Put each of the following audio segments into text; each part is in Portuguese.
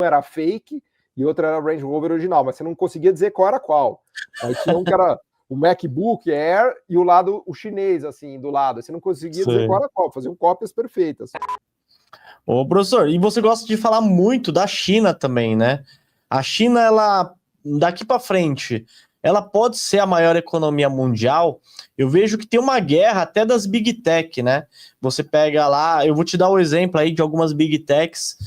era fake e outra era Range Rover original, mas você não conseguia dizer qual era qual. Aí tinha um que era o MacBook Air e o lado, o chinês, assim, do lado. Você não conseguia dizer qual era qual, faziam cópias perfeitas. Ô, professor, e você gosta de falar muito da China também, né? A China, ela, daqui para frente, ela pode ser a maior economia mundial. Eu vejo que tem uma guerra até das Big Tech, né? Você pega lá, eu vou te dar um exemplo aí de algumas Big Techs,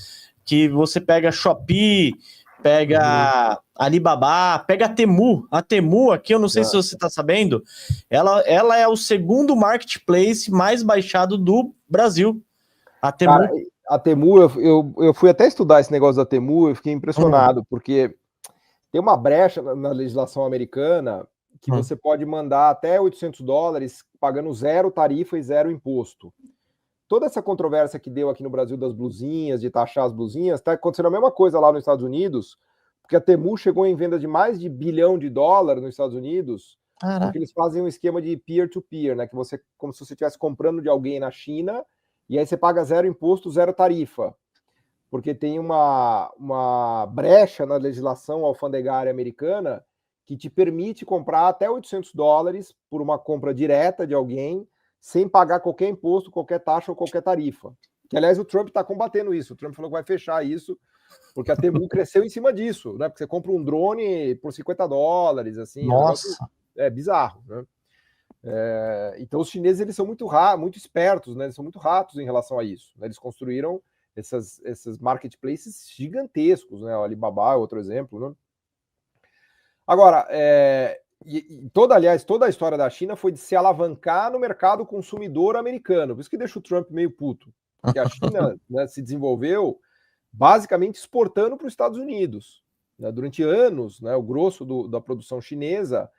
que você pega Shopee, pega Alibaba, pega a Temu. A Temu aqui, eu não sei se você está sabendo, ela é o segundo marketplace mais baixado do Brasil. A Temu. Cara, a Temu, eu fui até estudar esse negócio da Temu, eu fiquei impressionado, porque tem uma brecha na legislação americana que você pode mandar até $800 pagando zero tarifa e zero imposto. Toda essa controvérsia que deu aqui no Brasil das blusinhas, de taxar as blusinhas, está acontecendo a mesma coisa lá nos Estados Unidos, porque a Temu chegou em venda de mais de $1 bilhão nos Estados Unidos, porque eles fazem um esquema de peer-to-peer, né? Que você, como se você estivesse comprando de alguém na China, e aí você paga zero imposto, zero tarifa. Porque tem uma brecha na legislação alfandegária americana que te permite comprar até $800 por uma compra direta de alguém, sem pagar qualquer imposto, qualquer taxa ou qualquer tarifa. Que, aliás, o Trump está combatendo isso. O Trump falou que vai fechar isso, porque a Temu cresceu em cima disso, né? Porque você compra um drone por $50, assim. Nossa. É um negócio, bizarro, né? Então os chineses, eles são muito espertos, né? Eles são muito ratos em relação a isso, né? Eles construíram esses marketplaces gigantescos, né? O Alibaba é outro exemplo, né? Agora, aliás, toda a história da China foi de se alavancar no mercado consumidor americano, por isso que deixa o Trump meio puto, porque a China, né, se desenvolveu basicamente exportando para os Estados Unidos, né? Durante anos, né, o grosso da produção chinesa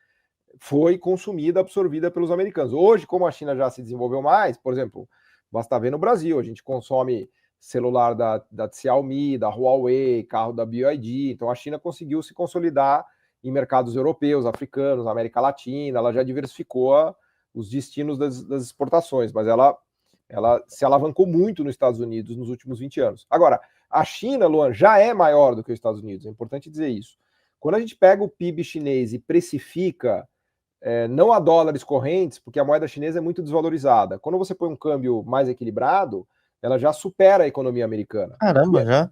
foi consumida, absorvida pelos americanos. Hoje, como a China já se desenvolveu mais, por exemplo, basta ver no Brasil, a gente consome celular da Xiaomi, da Huawei, carro da BYD, então a China conseguiu se consolidar em mercados europeus, africanos, América Latina, ela já diversificou os destinos das exportações, mas ela se alavancou muito nos Estados Unidos nos últimos 20 anos. Agora, a China, Luan, já é maior do que os Estados Unidos, é importante dizer isso. Quando a gente pega o PIB chinês e precifica não a dólares correntes, porque a moeda chinesa é muito desvalorizada. Quando você põe um câmbio mais equilibrado, ela já supera a economia americana. Caramba, já?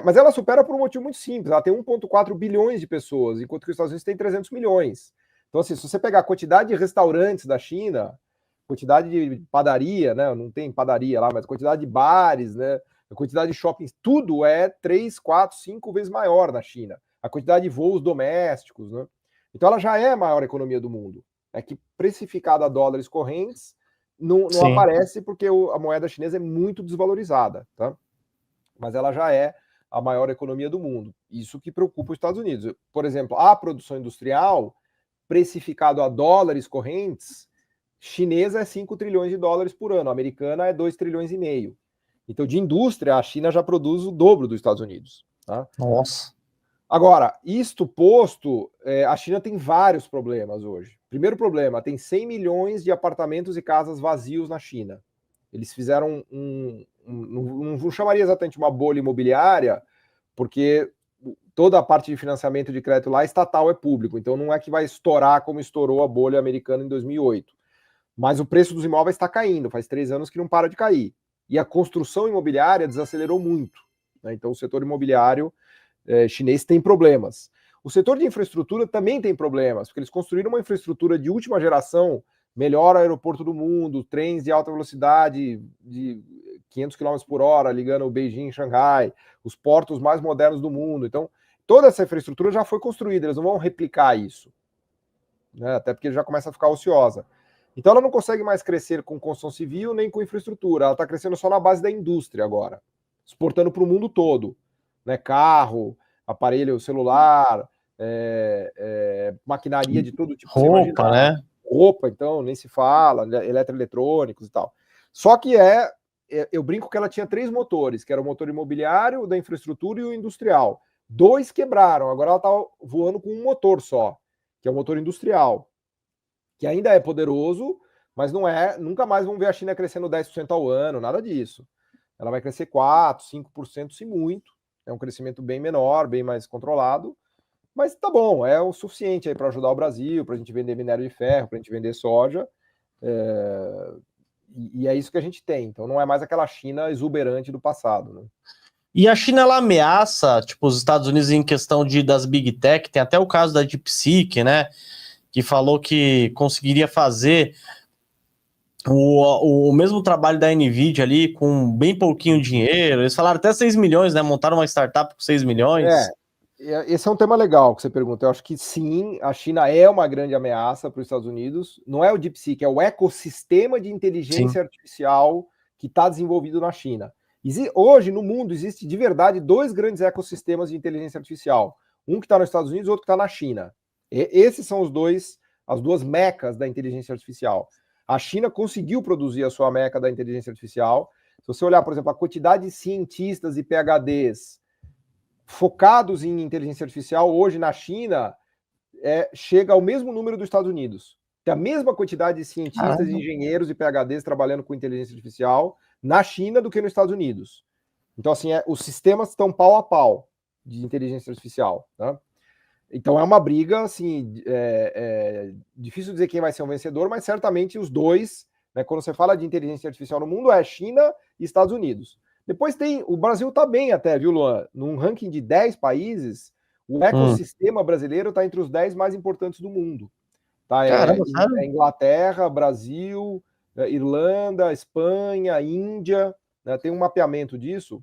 Mas ela supera por um motivo muito simples. Ela tem 1,4 bilhões de pessoas, enquanto que os Estados Unidos tem 300 milhões. Então, assim, se você pegar a quantidade de restaurantes da China, quantidade de padaria, né? Não tem padaria lá, mas a quantidade de bares, né? A quantidade de shoppings, tudo é 3, 4, 5 vezes maior na China. A quantidade de voos domésticos, né? Então ela já é a maior economia do mundo. É que precificada a dólares correntes não aparece porque a moeda chinesa é muito desvalorizada, tá? Mas ela já é a maior economia do mundo. Isso que preocupa os Estados Unidos. Por exemplo, a produção industrial, precificado a dólares correntes, chinesa é 5 trilhões de dólares por ano, a americana é 2,5 trilhões. Então, de indústria, a China já produz o dobro dos Estados Unidos. Tá? Nossa. Agora, isto posto, a China tem vários problemas hoje. Primeiro problema, tem 100 milhões de apartamentos e casas vazios na China. Eles fizeram não chamaria exatamente uma bolha imobiliária, porque toda a parte de financiamento de crédito lá estatal é público, então não é que vai estourar como estourou a bolha americana em 2008. Mas o preço dos imóveis está caindo, faz 3 anos que não para de cair. E a construção imobiliária desacelerou muito, né? Então o setor imobiliário chinês tem problemas. O setor de infraestrutura também tem problemas, porque eles construíram uma infraestrutura de última geração, melhor aeroporto do mundo, trens de alta velocidade de 500 km por hora, ligando o Beijing e Xangai, os portos mais modernos do mundo. Então, toda essa infraestrutura já foi construída, eles não vão replicar isso, né? Até porque já começa a ficar ociosa. Então, ela não consegue mais crescer com construção civil nem com infraestrutura, ela está crescendo só na base da indústria agora, exportando para o mundo todo. Né, carro, aparelho celular, maquinaria de todo tipo. Roupa, né? Roupa, então, nem se fala, eletroeletrônicos e tal. Só que eu brinco que ela tinha 3 motores, que era o motor imobiliário, o da infraestrutura e o industrial. 2 quebraram, agora ela está voando com um motor só, que é o motor industrial, que ainda é poderoso, mas nunca mais vão ver a China crescendo 10% ao ano, nada disso. Ela vai crescer 4%, 5%, se muito. é um crescimento bem menor, bem mais controlado, mas tá bom, é o suficiente aí para ajudar o Brasil, para a gente vender minério de ferro, para a gente vender soja, e é isso que a gente tem. Então não é mais aquela China exuberante do passado, né? E a China, ela ameaça, tipo, os Estados Unidos em questão das Big Tech, tem até o caso da DeepSeek, né, que falou que conseguiria fazer o mesmo trabalho da NVIDIA ali com bem pouquinho dinheiro. Eles falaram até 6 milhões, né, montaram uma startup com 6 milhões. Esse é um tema legal que você pergunta. Eu acho que sim, a China é uma grande ameaça para os Estados Unidos. Não é o DeepSeek, é o ecossistema de inteligência artificial que está desenvolvido na China. Hoje, no mundo, existe de verdade 2 grandes ecossistemas de inteligência artificial. Um que está nos Estados Unidos e outro que está na China. Esses são as duas mecas da inteligência artificial. A China conseguiu produzir a sua meca da inteligência artificial. Se você olhar, por exemplo, a quantidade de cientistas e PhDs focados em inteligência artificial hoje na China chega ao mesmo número dos Estados Unidos. Tem a mesma quantidade de cientistas, engenheiros e PhDs trabalhando com inteligência artificial na China do que nos Estados Unidos. Então, assim, os sistemas estão pau a pau de inteligência artificial. Tá? Então, é uma briga, assim, difícil dizer quem vai ser o vencedor, mas certamente os dois, né, quando você fala de inteligência artificial no mundo, é China e Estados Unidos. Depois o Brasil está bem até, viu, Luan? Num ranking de 10 países, o ecossistema brasileiro está entre os 10 mais importantes do mundo. Tá? Caramba, Inglaterra, Brasil, Irlanda, Espanha, Índia, né? Tem um mapeamento disso.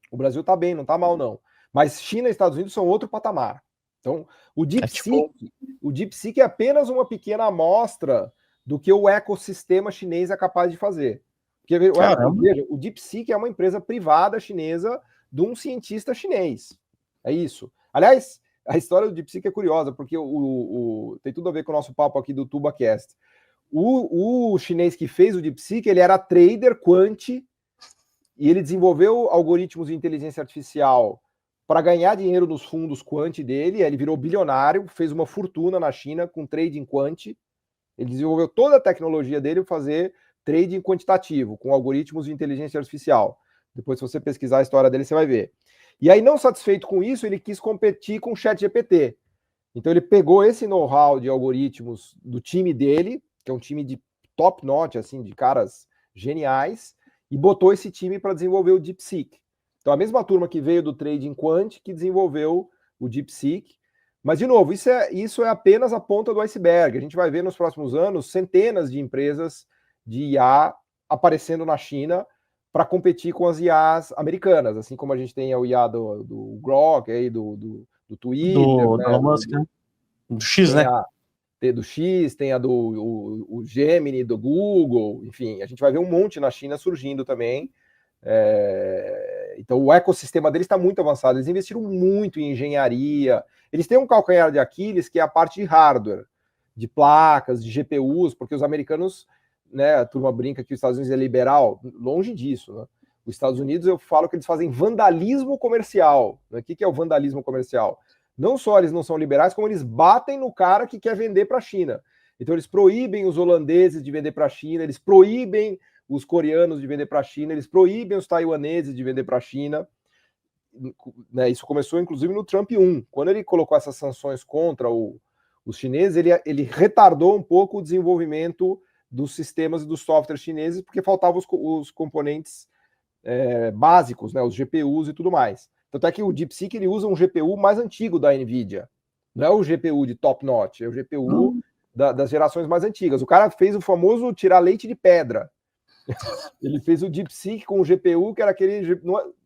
O Brasil está bem, não está mal não. Mas China e Estados Unidos são outro patamar. Então, o DeepSeek é apenas uma pequena amostra do que o ecossistema chinês é capaz de fazer. Porque, veja, o DeepSeek é uma empresa privada chinesa de um cientista chinês. É isso. Aliás, a história do DeepSeek é curiosa, porque tem tudo a ver com o nosso papo aqui do TubaCast. O chinês que fez o DeepSeek, ele era trader quant e ele desenvolveu algoritmos de inteligência artificial para ganhar dinheiro nos fundos quant dele. Ele virou bilionário, fez uma fortuna na China com trading quant. Ele desenvolveu toda a tecnologia dele para fazer trading quantitativo, com algoritmos de inteligência artificial. Depois, se você pesquisar a história dele, você vai ver. E aí, não satisfeito com isso, ele quis competir com o ChatGPT. Então, ele pegou esse know-how de algoritmos do time dele, que é um time de top-notch, assim, de caras geniais, e botou esse time para desenvolver o DeepSeek. Então, a mesma turma que veio do Trading Quant que desenvolveu o DeepSeek. Mas, de novo, isso é apenas a ponta do iceberg. A gente vai ver nos próximos anos centenas de empresas de IA aparecendo na China para competir com as IAs americanas, assim como a gente tem o IA do Grok, aí, do Twitter, do Elon Musk, né? Do X, né? Do X, tem a do Gemini, do Google, enfim, a gente vai ver um monte na China surgindo também. Então o ecossistema deles está muito avançado, eles investiram muito em engenharia, eles têm um calcanhar de Aquiles que é a parte de hardware, de placas, de GPUs, porque os americanos, né, a turma brinca que os Estados Unidos é liberal, longe disso, né? Os Estados Unidos, eu falo que eles fazem vandalismo comercial. Né? O que é o vandalismo comercial? Não só eles não são liberais, como eles batem no cara que quer vender para a China. Então eles proíbem os holandeses de vender para a China, eles proíbem os coreanos de vender para a China, eles proíbem os taiwaneses de vender para a China. Né, isso começou, inclusive, no Trump 1. Quando ele colocou essas sanções contra os chineses, ele retardou um pouco o desenvolvimento dos sistemas e dos softwares chineses, porque faltavam os componentes básicos, né, os GPUs e tudo mais. Tanto é que o DeepSeek ele usa um GPU mais antigo da NVIDIA. Não é o GPU de top-notch, é o GPU das gerações mais antigas. O cara fez o famoso tirar leite de pedra. Ele fez o DeepSeek com o GPU, que era aquele...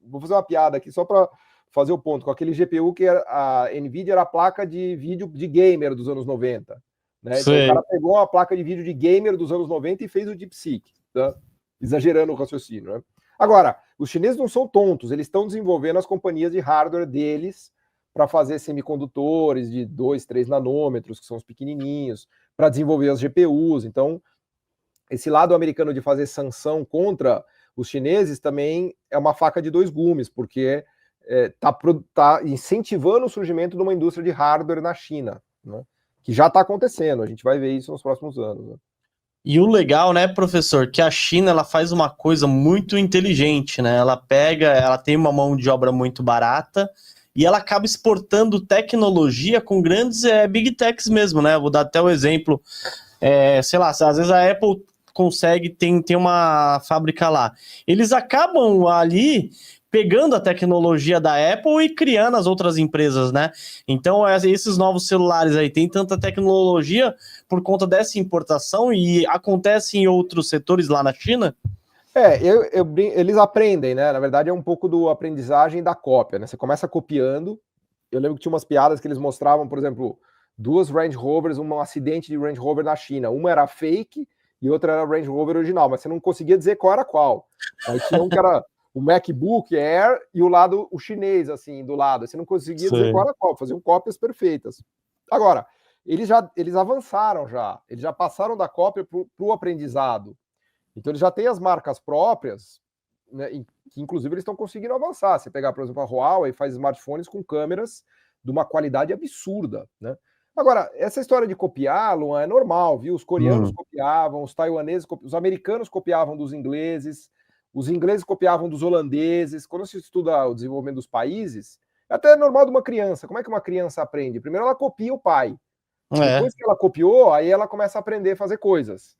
Vou fazer uma piada aqui só para fazer o ponto. Com aquele GPU que a NVIDIA era a placa de vídeo de gamer dos anos 90. Né? Então o cara pegou uma placa de vídeo de gamer dos anos 90 e fez o DeepSeek. Tá? Exagerando o raciocínio, né? Agora, os chineses não são tontos, eles estão desenvolvendo as companhias de hardware deles para fazer semicondutores de 2, 3 nanômetros, que são os pequenininhos, para desenvolver as GPUs. Então, esse lado americano de fazer sanção contra os chineses também é uma faca de dois gumes, porque tá incentivando o surgimento de uma indústria de hardware na China, né? Que já está acontecendo, a gente vai ver isso nos próximos anos. Né? E o legal, né, professor, que a China ela faz uma coisa muito inteligente, né? Ela tem uma mão de obra muito barata e ela acaba exportando tecnologia com grandes big techs mesmo, né? Vou dar até o exemplo, sei lá, às vezes a Apple consegue, tem uma fábrica lá. Eles acabam ali pegando a tecnologia da Apple e criando as outras empresas, né? Então, esses novos celulares aí tem tanta tecnologia por conta dessa importação e acontece em outros setores lá na China? Eles aprendem, né? Na verdade, é um pouco do aprendizagem da cópia, né? Você começa copiando. Eu lembro que tinha umas piadas que eles mostravam, por exemplo, duas Range Rovers, um acidente de Range Rover na China. Uma era fake e outra era Range Rover original, mas você não conseguia dizer qual era qual. Aí tinha um que era o MacBook Air e o chinês, assim, do lado. Você não conseguia dizer qual era qual, faziam cópias perfeitas. Agora, eles avançaram já, eles já passaram da cópia para o aprendizado. Então eles já têm as marcas próprias, né, que inclusive eles estão conseguindo avançar. Você pegar, por exemplo, a Huawei faz smartphones com câmeras de uma qualidade absurda, né? Agora, essa história de copiar, Luan, é normal, viu? Os coreanos copiavam, os taiwaneses, os americanos copiavam dos ingleses, os ingleses copiavam dos holandeses. Quando se estuda o desenvolvimento dos países, é até normal de uma criança. Como é que uma criança aprende? Primeiro ela copia o pai. Depois que ela copiou, aí ela começa a aprender a fazer coisas.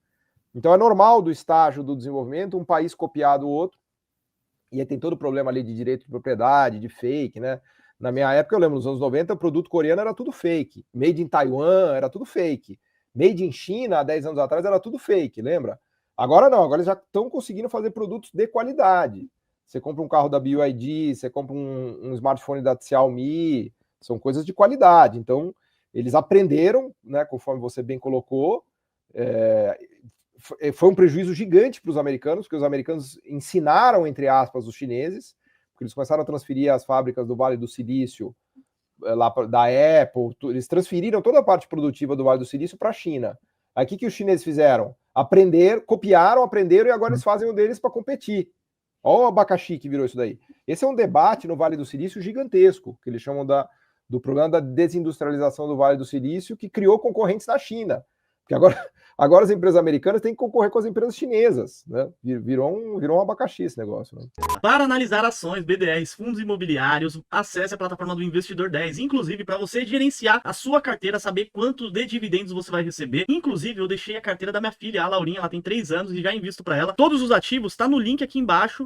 Então é normal do estágio do desenvolvimento um país copiar do outro, e aí tem todo o problema ali de direito de propriedade, de fake, né? Na minha época, eu lembro, nos anos 90, o produto coreano era tudo fake. Made in Taiwan era tudo fake. Made in China, há 10 anos atrás, era tudo fake, lembra? Agora não, agora eles já estão conseguindo fazer produtos de qualidade. Você compra um carro da BYD, você compra um smartphone da Xiaomi, são coisas de qualidade. Então, eles aprenderam, né, conforme você bem colocou, foi um prejuízo gigante para os americanos, porque os americanos ensinaram, entre aspas, os chineses, porque eles começaram a transferir as fábricas do Vale do Silício, lá da Apple, eles transferiram toda a parte produtiva do Vale do Silício para a China. Aí o que os chineses fizeram? Copiaram, aprenderam e agora eles fazem o deles para competir. Olha o abacaxi que virou isso daí. Esse é um debate no Vale do Silício gigantesco, que eles chamam do problema da desindustrialização do Vale do Silício, que criou concorrentes na China. Porque agora as empresas americanas têm que concorrer com as empresas chinesas, né? Virou um abacaxi esse negócio, né? Para analisar ações, BDRs, fundos imobiliários, acesse a plataforma do Investidor 10. Inclusive, para você gerenciar a sua carteira, saber quanto de dividendos você vai receber. Inclusive, eu deixei a carteira da minha filha, a Laurinha, ela tem 3 anos e já invisto para ela. Todos os ativos, tá no link aqui embaixo.